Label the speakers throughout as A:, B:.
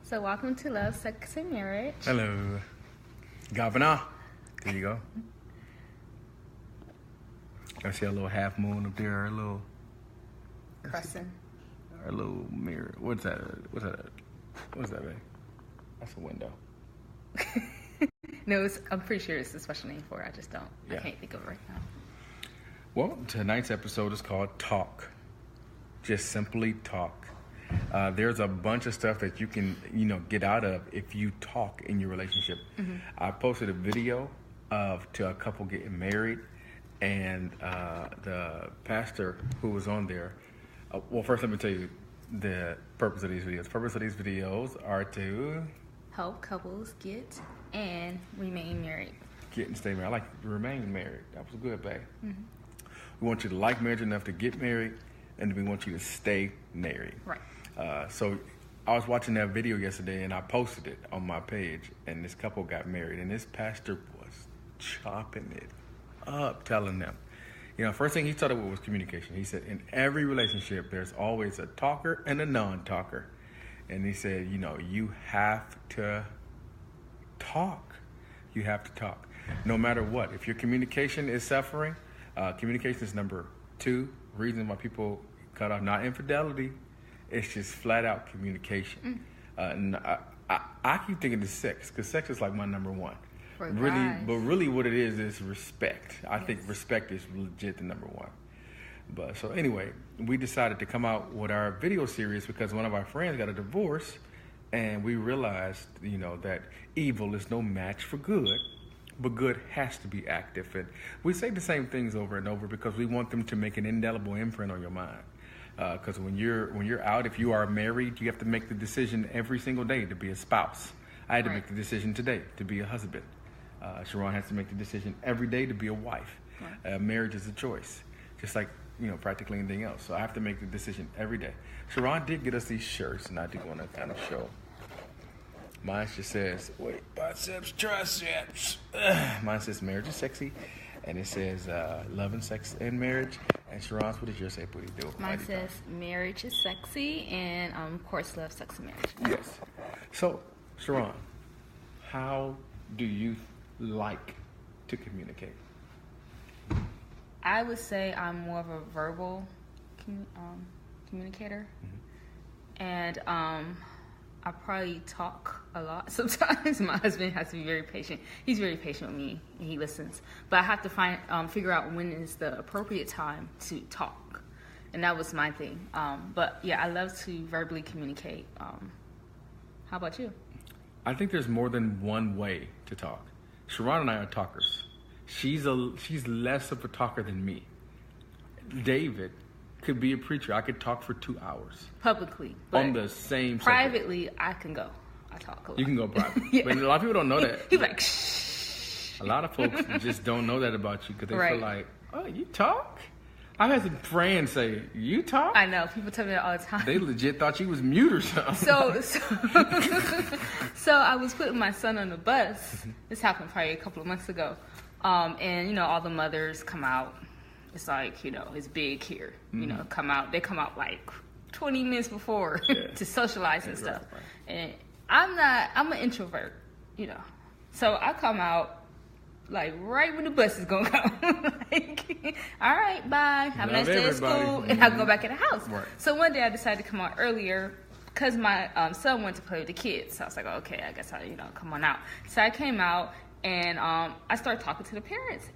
A: So welcome to Love, Sex, and Marriage.
B: Hello. Governor. There you go. I see a little half moon up there, a little
A: Crescent.
B: our little mirror. What's that? What's that? That's a window.
A: No, I'm pretty sure it's a special name for it. I just don't.
B: Yeah.
A: I can't think of it right now.
B: Well, tonight's episode is called Talk. Just simply talk. There's a bunch of stuff that you can, get out of if you talk in your relationship. Mm-hmm. I posted a video to a couple getting married, and the pastor who was on there. Well, first let me tell you the purpose of these videos. The purpose of these videos are to
A: help couples get and remain married.
B: Get and stay married. I like to remain married. That was good, babe. Mm-hmm. We want you to like marriage enough to get married, and we want you to stay married.
A: Right.
B: So I was watching that video yesterday, and I posted it on my page, and this couple got married, and this pastor was chopping it up, telling them, first thing he started with was communication. He said, in every relationship, there's always a talker and a non-talker. And he said, you have to talk. You have to talk. No matter what. If your communication is suffering, communication is number 2 reason why people cut off. Not infidelity. It's just flat out communication. And I keep thinking it's sex, because sex is like my number 1. Really what it is respect. I think respect is legit the number 1. But so anyway, we decided to come out with our video series because one of our friends got a divorce, and we realized, that evil is no match for good, but good has to be active. And we say the same things over and over because we want them to make an indelible imprint on your mind. Because when you're out, if you are married, you have to make the decision every single day to be a spouse. I had to make the decision today to be a husband. Sharon has to make the decision every day to be a wife. Right. Marriage is a choice, just like practically anything else. So I have to make the decision every day. Sharon did get us these shirts, and I do want to kind of show. Mine just says, wait, biceps, triceps. Mine says marriage is sexy, and it says love and sex and marriage. And Sharon's, what does yours say? What do you do?
A: Mine says marriage is sexy, and of course, love, sex, and marriage.
B: Yes. So, Sharon, how do you like to communicate?
A: I would say I'm more of a verbal communicator. Mm-hmm. And I probably talk a lot sometimes. My husband has to be very patient. He's very patient with me, and he listens. But I have to figure out when is the appropriate time to talk. And that was my thing. But yeah, I love to verbally communicate. How about you?
B: I think there's more than one way to talk. Sharon and I are talkers. She's less of a talker than me. David could be a preacher. I could talk for 2 hours.
A: Publicly.
B: On the same
A: privately,
B: subject.
A: I can go. I talk a lot.
B: You can go private.
A: Yeah.
B: But a lot of people don't know that.
A: He's like, shh.
B: A lot of folks just don't know that about you because they
A: right.
B: feel like, oh, you talk? I had some friends say, you talk?
A: I know. People tell me that all the time.
B: They legit thought you was mute or something.
A: So I was putting my son on the bus. This happened probably a couple of months ago. And, all the mothers come out. It's like, it's big here. Mm-hmm. Come out. They come out like 20 minutes before to socialize and stuff. Right. And I'm an introvert, So I come out like right when the bus is going to come. Like, all right, bye. Have a nice day at school. Mm-hmm. And I'll go back in the house. Right. So one day I decided to come out earlier because my son went to play with the kids. So I was like, okay, I guess I'll, come on out. So I came out and I started talking to the parents.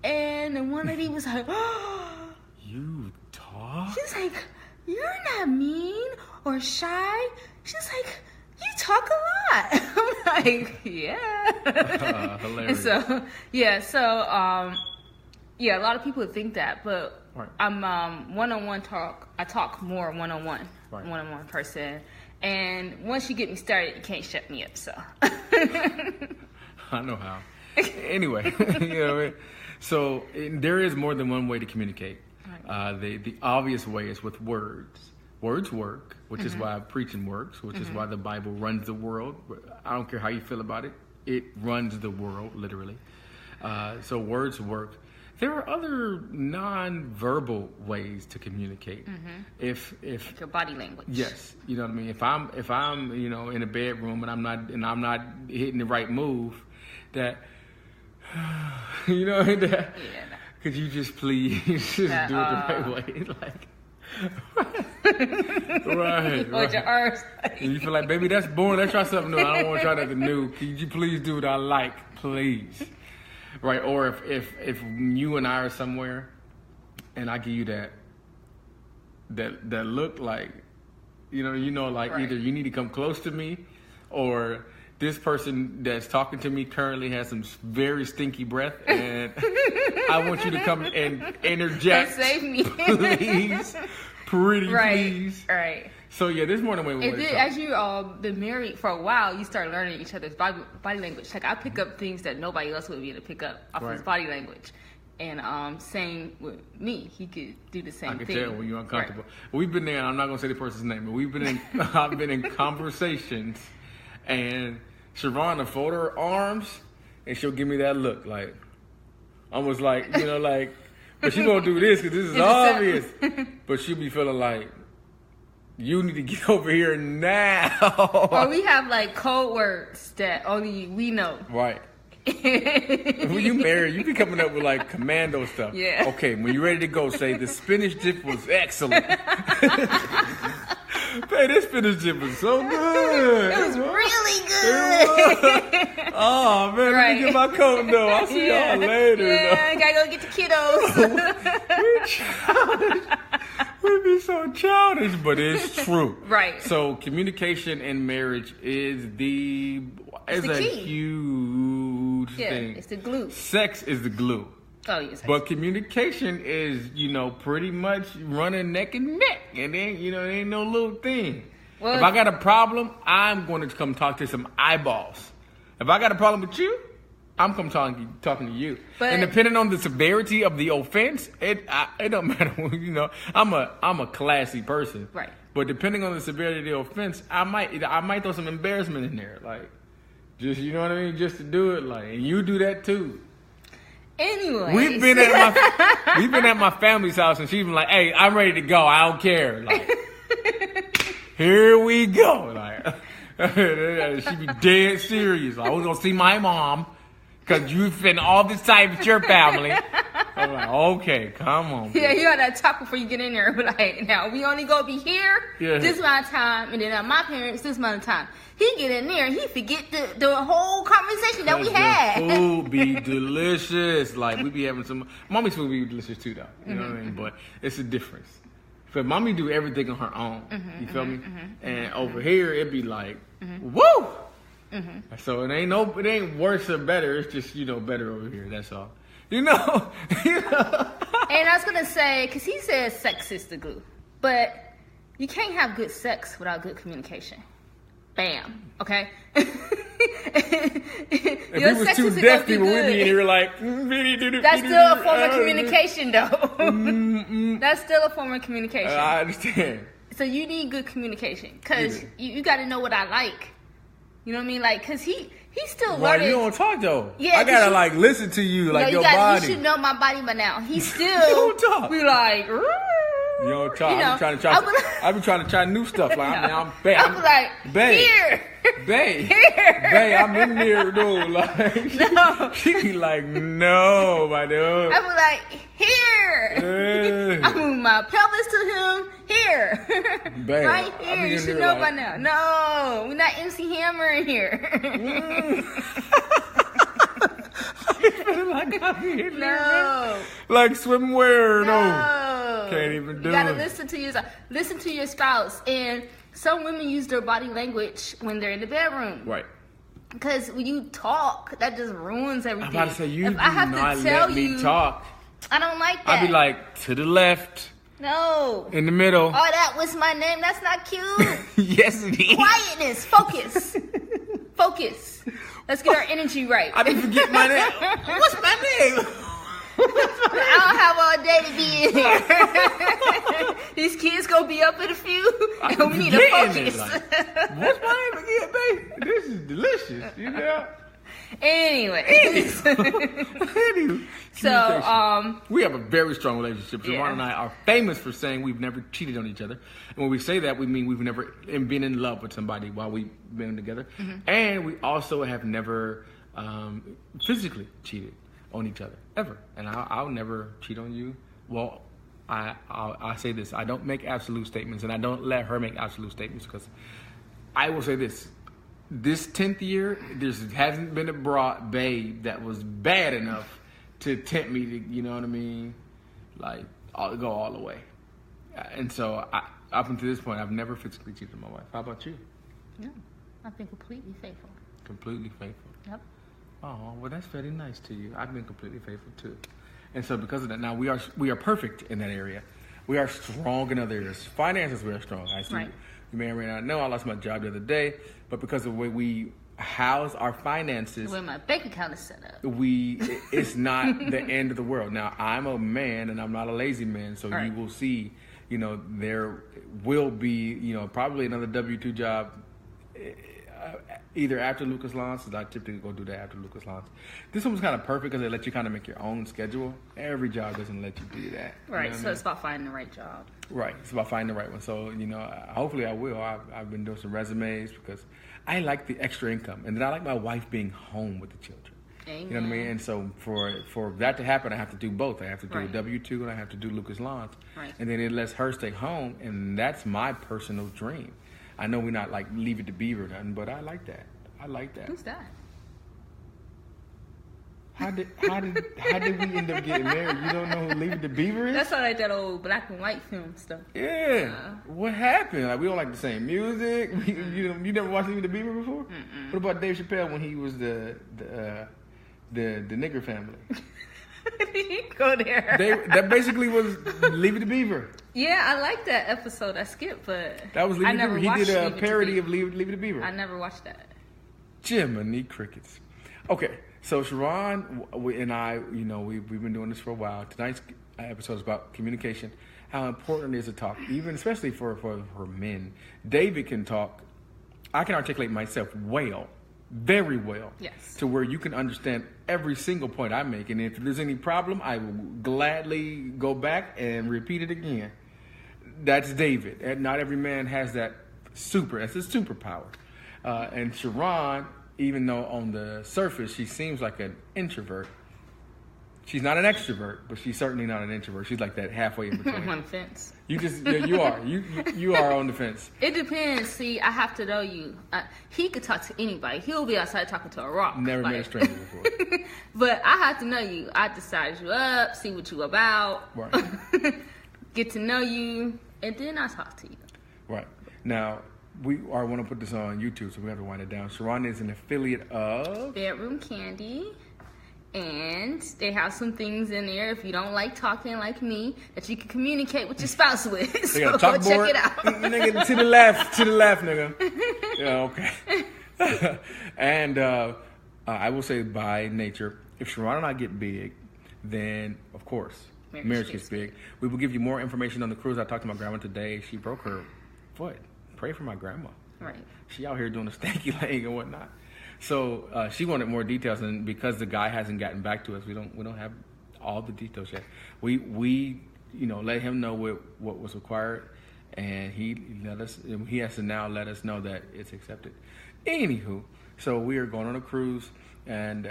A: And then one lady was like, oh,
B: you talk?
A: She's like, you're not mean or shy. She's like, you talk a lot. I'm like, yeah.
B: Hilarious.
A: And so, a lot of people think that, but right. I'm one-on-one talk. I talk more one-on-one, right. One-on-one person. And once you get me started, you can't shut me up, so.
B: I know how. Anyway, So there is more than one way to communicate. Right. The obvious way is with words. Words work, which is why preaching works, which is why the Bible runs the world. I don't care how you feel about it. It runs the world, literally. So words work. there are other non-verbal ways to communicate. If
A: Like your body language.
B: yes, you know what I mean. If I'm in a bedroom and I'm not hitting the right move, that that.
A: Yeah.
B: Could you just please just do it the right way? Right.
A: With your arms.
B: And you feel like, baby, that's boring. Let's try something new. I don't want to try nothing new. Could you please do what I like, please? Right. Or if you and I are somewhere, and I give you that look like, like
A: Right.
B: either you need to come close to me, or this person that's talking to me currently has some very stinky breath, and I want you to come and interject.
A: Save me.
B: Please. Pretty please.
A: Right.
B: So yeah, there's more than one way to talk.
A: As you all been married for a while, you start learning each other's body language. Like I pick up things that nobody else would be able to pick up off his body language. And same with me, he could do the same thing.
B: I can tell when you're uncomfortable.
A: Right.
B: We've been there. I'm not gonna say the person's name, but I've been in conversations, and Siobhan will fold her arms, and she'll give me that look, like almost like but she's gonna do this because this is obvious. But she'll be feeling like, you need to get over here now.
A: Or we have like code words that only we know.
B: Right. When you marry, you be coming up with like commando stuff.
A: Yeah.
B: Okay, when you're ready to go, say the spinach dip was excellent. Hey, this spinach dip was so good.
A: It was really good.
B: Oh man, let me get my coat though. I'll see y'all later.
A: Yeah, I gotta go get the kiddos.
B: We're childish. We be so childish, but it's true.
A: Right.
B: So communication in marriage is
A: the
B: a
A: key.
B: huge
A: Yeah,
B: thing.
A: it's the glue.
B: Sex is the glue.
A: Oh yes.
B: But communication is, pretty much running neck and neck. And then, it ain't no little thing.
A: Well,
B: if I got a problem, I'm going to come talk to some eyeballs. If I got a problem with you, I'm come talking to you.
A: But,
B: and depending on the severity of the offense, it don't matter. I'm a classy person.
A: Right.
B: But depending on the severity of the offense, I might throw some embarrassment in there, like just just to do it, like, and you do that too.
A: Anyway,
B: We've been at my family's house, and she's been like, "Hey, I'm ready to go. I don't care." Like, here we go. Like, she be dead serious. Like, we're gonna see my mom because you spend all this time with your family. I'm like, okay, come on.
A: Yeah, you gotta talk before you get in there. But like, now we only gonna be here this amount of time, and then at my parents this amount of time. He get in there and he forget the whole conversation that we had.
B: The food be delicious. Like, we be having some. Mommy's food be delicious too, though. You know what I mean? But it's a difference. But mommy do everything on her own. You feel me? And over here it be like, woo. So it ain't worse or better. It's just better over here. That's all. And I
A: was gonna say, cause he says sex is the glue, but you can't have good sex without good communication. Bam. Okay.
B: If we was too deaf people, we'd be in here like.
A: That's still a form of communication, though. That's still a form of communication.
B: I understand.
A: So you need good communication, cause you got to know what I like. You know what I mean? Like, cause he's still learning.
B: Why you don't talk though?
A: Yeah,
B: I gotta like listen to you, like your body.
A: You should know my body by now. He still
B: don't talk.
A: be like.
B: You don't talk. I be trying to try new stuff. Like I'm
A: like,
B: babe,
A: here,
B: babe,
A: here.
B: babe. I'm in there though. Like,
A: no.
B: She be like, no, my dude.
A: I be like, here. I move my pelvis to him. Here,
B: babe,
A: right here. You should know by now. No, we're not MC Hammer in here. No.
B: Like swimwear,
A: no.
B: Can't even do it.
A: You gotta listen to your spouse. And some women use their body language when they're in the bedroom.
B: Right.
A: Because when you talk, that just ruins everything.
B: I'm about to say, you
A: if
B: do
A: I have
B: not
A: to tell
B: let me
A: you,
B: talk.
A: I don't like that.
B: I'd be like, to the left.
A: No.
B: In the middle.
A: Oh, that was my name. That's not cute.
B: Yes, it is.
A: Quietness. Focus. Focus. Let's get our energy right.
B: I didn't forget my name. What's my name?
A: I don't have all day to be in here. These kids gonna be up in a few, and we need to focus.
B: What's my name again, baby? This is delicious,
A: Anyway.
B: Anywho,
A: So,
B: we have a very strong relationship.
A: Yeah.
B: Sharon and I are famous for saying we've never cheated on each other. And when we say that, we mean we've never been in love with somebody while we've been together. And we also have never physically cheated on each other, ever. And I'll never cheat on you. Well, I say this. I don't make absolute statements, and I don't let her make absolute statements, because I will say this. This 10th year, there hasn't been a babe that was bad enough to tempt me to, you know what I mean? Like, go all the way. And so, up until this point, I've never physically cheated on my wife. How about you?
A: No, I've been completely faithful.
B: Completely faithful.
A: Yep.
B: Oh, well, that's very nice to you. I've been completely faithful too. And so because of that, now we are perfect in that area. We are strong in other areas. Finances, we are strong.
A: Right.
B: You may or may not know, I lost my job the other day, but because of the way we house our finances,
A: The way my bank account is set up.
B: it's not the end of the world. Now, I'm a man and I'm not a lazy man, so
A: Right.
B: you will see, there will be, probably another W-2 job either after Lucas Lawns, because I typically go do that after Lucas Lawns. This one was kind of perfect because they let you kind of make your own schedule. Every job doesn't let you do that.
A: Right,
B: You know what I
A: so
B: mean?
A: it's about finding the right job.
B: Right, it's about finding the right one. So, hopefully I will. I've been doing some resumes because I like the extra income. And then I like my wife being home with the children.
A: Amen.
B: You know what I mean? And so for that to happen, I have to do both. I have to do a
A: Right.
B: W-2 and I have to do Lucas Lawns.
A: Right.
B: And then it lets her stay home, and that's my personal dream. I know we're not like Leave It to Beaver or nothing, but I like that. I like that.
A: Who's that?
B: How did we end up getting married? You don't know who Leave It to Beaver is?
A: That's all like that old black and white film stuff.
B: Yeah. What happened? Like, we don't like the same music. You never watched Leave It to Beaver before? What about Dave Chappelle when he was the nigger family?
A: You go there.
B: That basically was Leave It to Beaver.
A: Yeah, I like that episode. I skipped, but
B: That was Leave
A: I
B: It to
A: never
B: Beaver. He
A: watched
B: did a
A: Leave It to
B: parody
A: Beaver.
B: of Leave It to Beaver.
A: I never watched that.
B: Jiminy Crickets. Okay, so Sharon and I, we've been doing this for a while. Tonight's episode is about communication, how important it is to talk, especially for men. David can talk. I can articulate myself well, very well.
A: Yes.
B: To where you can understand every single point I make. And if there's any problem, I will gladly go back and repeat it again. That's David. And not every man has that that's his superpower. And Sharon, even though on the surface she seems like an introvert, she's not an extrovert, but she's certainly not an introvert. She's like that halfway in between.
A: I'm on the fence.
B: You are. You are on the fence.
A: It depends. See, I have to know you. He could talk to anybody. He'll be outside talking to a rock.
B: Never met a stranger before.
A: But I have to know you. I have to size you up, see what you about,
B: Right.
A: get to know you, and then I talk to you.
B: Right. Now, we want to put this on YouTube, so we have to wind it down. Sharon is an affiliate of
A: Bedroom Candy. And they have some things in there, if you don't like talking like me, that you can communicate with your spouse with.
B: They
A: So
B: got a chalkboard.
A: check it out.
B: Nigga, to the left, nigga. Yeah, okay. And I will say, by nature, if Sharon and I get big, then of course marriage gets big. We will give you more information on the cruise. I talked to my grandma today. She broke her foot. Pray for my grandma.
A: Right.
B: She out here doing a stanky leg and whatnot. So she wanted more details, and because the guy hasn't gotten back to us, we don't have all the details yet. We let him know what was required, and he has to now let us know that it's accepted. Anywho, so we are going on a cruise, and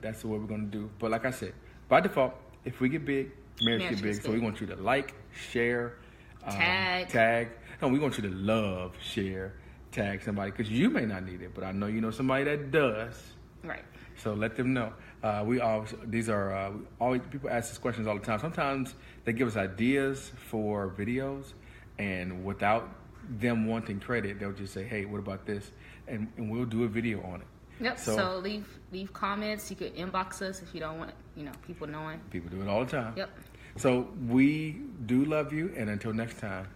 B: that's what we're going to do. But like I said, by default, if we get big, marriage get big. So we want you to like, share, tag. No, we want you to love, share, tag somebody, because you may not need it, but I know you know somebody that does.
A: Right.
B: So let them know. People ask us questions all the time. Sometimes they give us ideas for videos, and without them wanting credit, they'll just say, "Hey, what about this?" And we'll do a video on it.
A: Yep. So leave comments. You could inbox us if you don't want people knowing.
B: People do it all the time.
A: Yep.
B: So we do love you, and until next time.